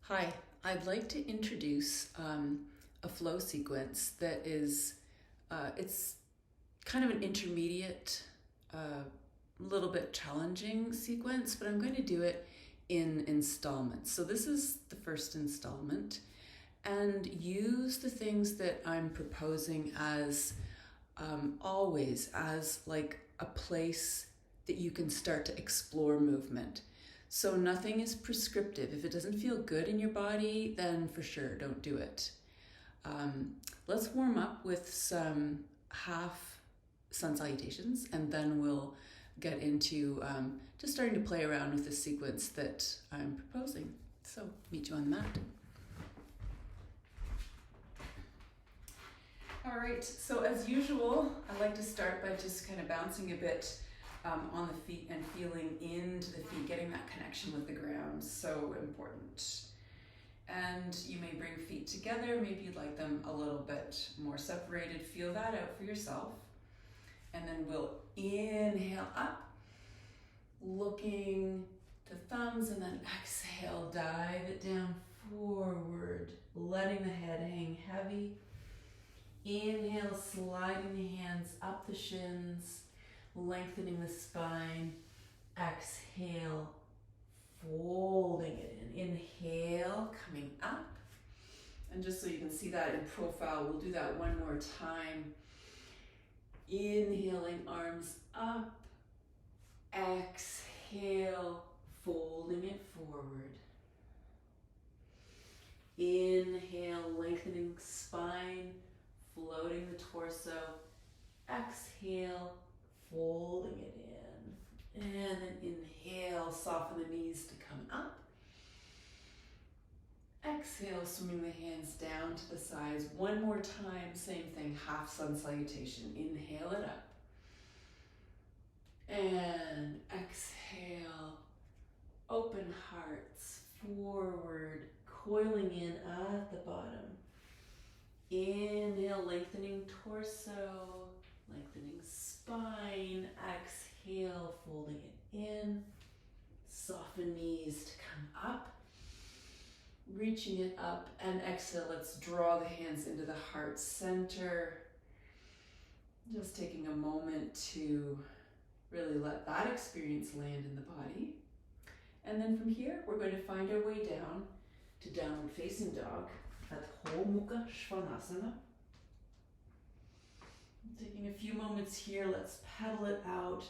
Hi, I'd like to introduce a flow sequence that is, it's kind of an intermediate, little bit challenging sequence, but I'm going to do it in installments. So this is the first installment, and use the things that I'm proposing as always as like a place that you can start to explore movement. So nothing is prescriptive. If it doesn't feel good in your body, then for sure don't do it. Let's warm up with some half sun salutations, and then we'll get into just starting to play around with the sequence that I'm proposing. So meet you on the mat. All right, so as usual, I like to start by just kind of bouncing a bit on the feet and feeling into the feet, getting that connection with the ground, so important. And you may bring feet together, maybe you'd like them a little bit more separated. Feel that out for yourself. And then we'll inhale up, looking to thumbs, and then exhale, dive it down forward, letting the head hang heavy. Inhale, sliding the hands up the shins, lengthening the spine. Exhale, folding it in. Inhale, coming up. And just so you can see that in profile, we'll do that one more time. Inhaling, arms up. Exhale, folding it forward. Inhale, lengthening spine, floating the torso. Exhale, folding it in. And then inhale, soften the knees to come up. Exhale, swinging the hands down to the sides. One more time, same thing, half sun salutation. Inhale it up. And exhale, open hearts, forward, coiling in at the bottom. Inhale, lengthening torso, lengthening spine. Exhale, folding it in. Soften knees to come up. Reaching it up, and exhale, let's draw the hands into the heart center. Just taking a moment to really let that experience land in the body. And then from here, we're going to find our way down to downward facing dog at Adho Mukha Svanasana. Taking a few moments here, let's pedal it out.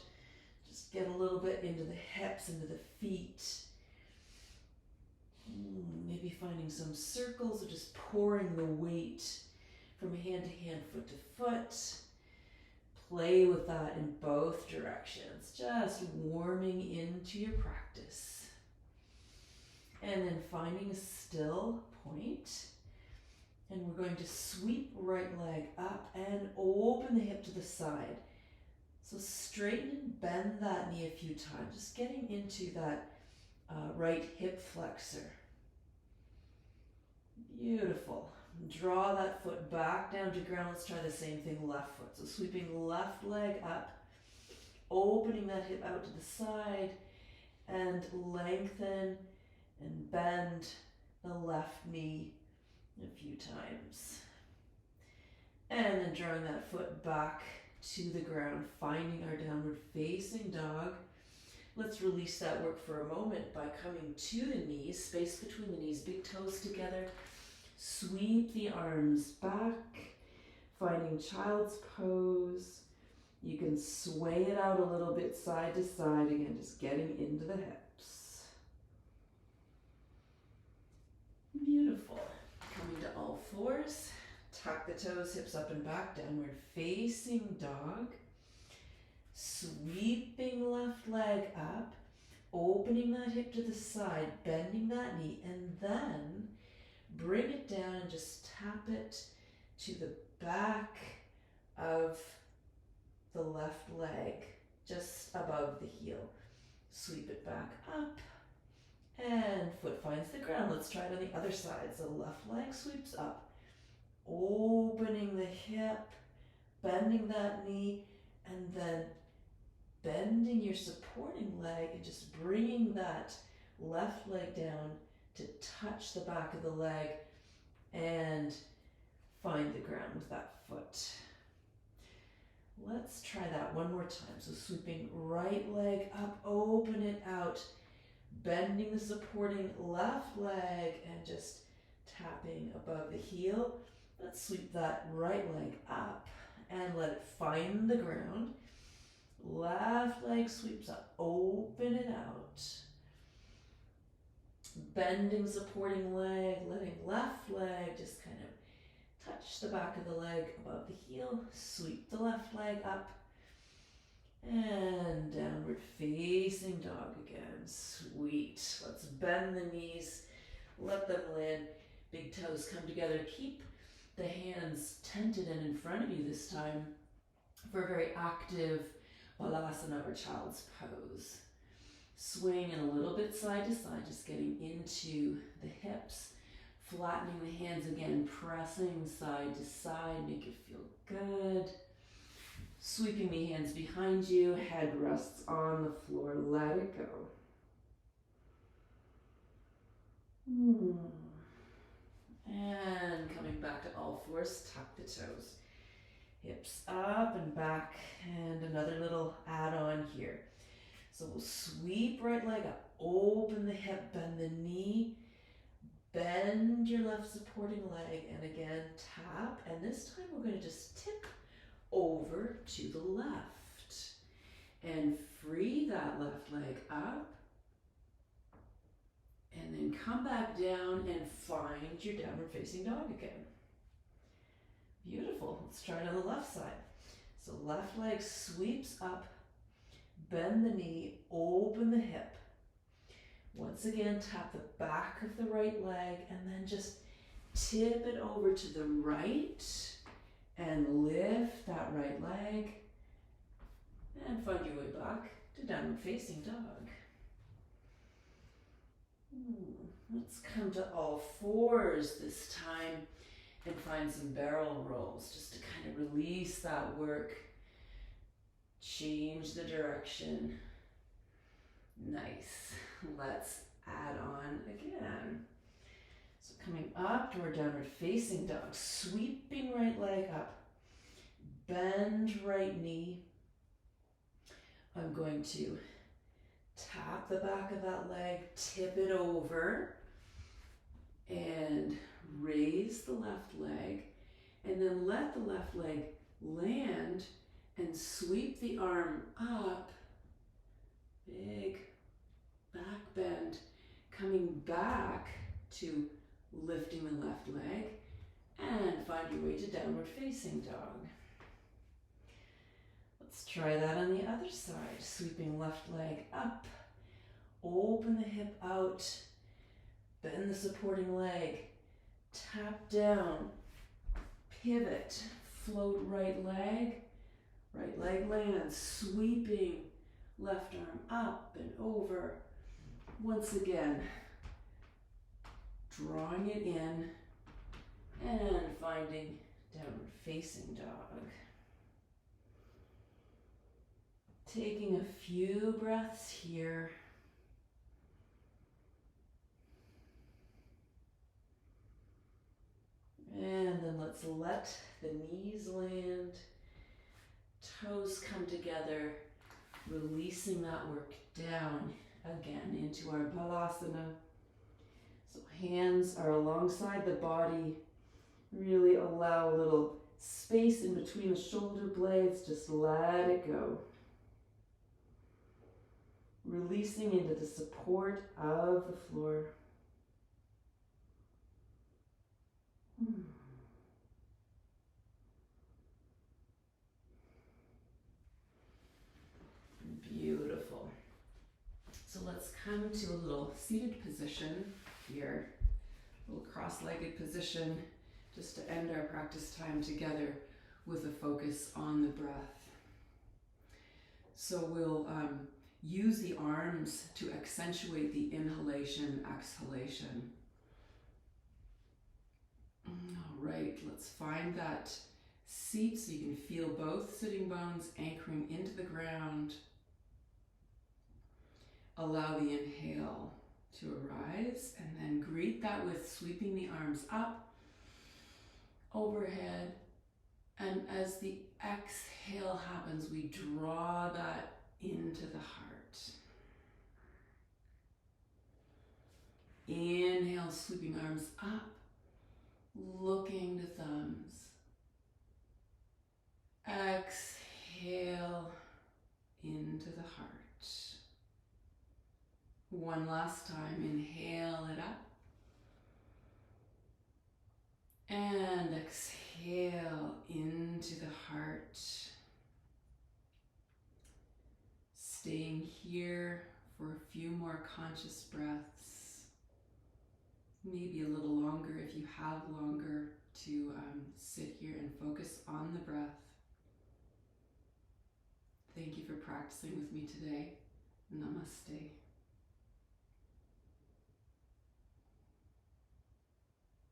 Just get a little bit into the hips, into the feet. Maybe finding some circles or just pouring the weight from hand to hand, foot to foot. Play with that in both directions, just warming into your practice. And then finding a still point. And we're going to sweep right leg up and open the hip to the side. So straighten and bend that knee a few times, just getting into that right hip flexor. Beautiful. Draw that foot back down to ground. Let's try the same thing, left foot. So sweeping left leg up, opening that hip out to the side, and lengthen and bend the left knee a few times. And then drawing that foot back to the ground, finding our downward facing dog. Let's release that work for a moment by coming to the knees, space between the knees, big toes together. Sweep the arms back, finding child's pose. You can sway it out a little bit side to side, again, just getting into the hips. Beautiful. Coming to all fours, tuck the toes, hips up and back, downward facing dog. Sweeping left leg up, opening that hip to the side, bending that knee, and then bring it down and just tap it to the back of the left leg, just above the heel. Sweep it back up, and foot finds the ground. Let's try it on the other side. So left leg sweeps up, opening the hip, bending that knee, and then bending your supporting leg and just bringing that left leg down to touch the back of the leg and find the ground with that foot. Let's try that one more time. So sweeping right leg up, open it out, bending the supporting left leg and just tapping above the heel. Let's sweep that right leg up and let it find the ground. Left leg sweeps up, open it out. Bending supporting leg, letting left leg just kind of touch the back of the leg above the heel. Sweep the left leg up. And downward facing dog again. Sweet. Let's bend the knees. Let them land. Big toes come together. Keep the hands tented and in front of you this time for a very active Balasana or child's pose. Swinging a little bit side to side, just getting into the hips. Flattening the hands again, pressing side to side, make it feel good. Sweeping the hands behind you, head rests on the floor, let it go. And coming back to all fours, tuck the toes. Hips up and back, and another little add-on here. So we'll sweep right leg up, open the hip, bend the knee, bend your left supporting leg, and again tap, and this time we're going to just tip over to the left and free that left leg up and then come back down and find your downward facing dog again. Beautiful. Let's try it on the left side. So left leg sweeps up, bend the knee, open the hip. Once again, tap the back of the right leg and then just tip it over to the right and lift that right leg and find your way back to downward facing dog. Let's come to all fours this time and find some barrel rolls just to kind of release that work. Change the direction. Nice. Let's add on again. So coming up to our downward facing dog, sweeping right leg up, bend right knee. I'm going to tap the back of that leg, tip it over, and raise the left leg, and then let the left leg land and sweep the arm up. Big back bend, coming back to lifting the left leg, and find your way to downward facing dog. Let's try that on the other side. Sweeping left leg up, open the hip out, bend the supporting leg, tap down, pivot, float right leg lands, sweeping left arm up and over. Once again, drawing it in and finding downward facing dog. Taking a few breaths here. And then let's let the knees land, toes come together, releasing that work down again into our Balasana. So hands are alongside the body. Really allow a little space in between the shoulder blades. Just let it go. Releasing into the support of the floor. Beautiful. So let's come to a little seated position here, a little cross-legged position, just to end our practice time together with a focus on the breath. So we'll use the arms to accentuate the inhalation, exhalation. All right, let's find that seat so you can feel both sitting bones anchoring into the ground. Allow the inhale to arise, and then greet that with sweeping the arms up, overhead. And as the exhale happens, we draw that into the heart. Inhale, sweeping arms up, looking to thumbs. Exhale into the heart. One last time, inhale it up. And exhale into the heart. Staying here for a few more conscious breaths. Maybe a little longer if you have longer to sit here and focus on the breath. Thank you for practicing with me today. Namaste.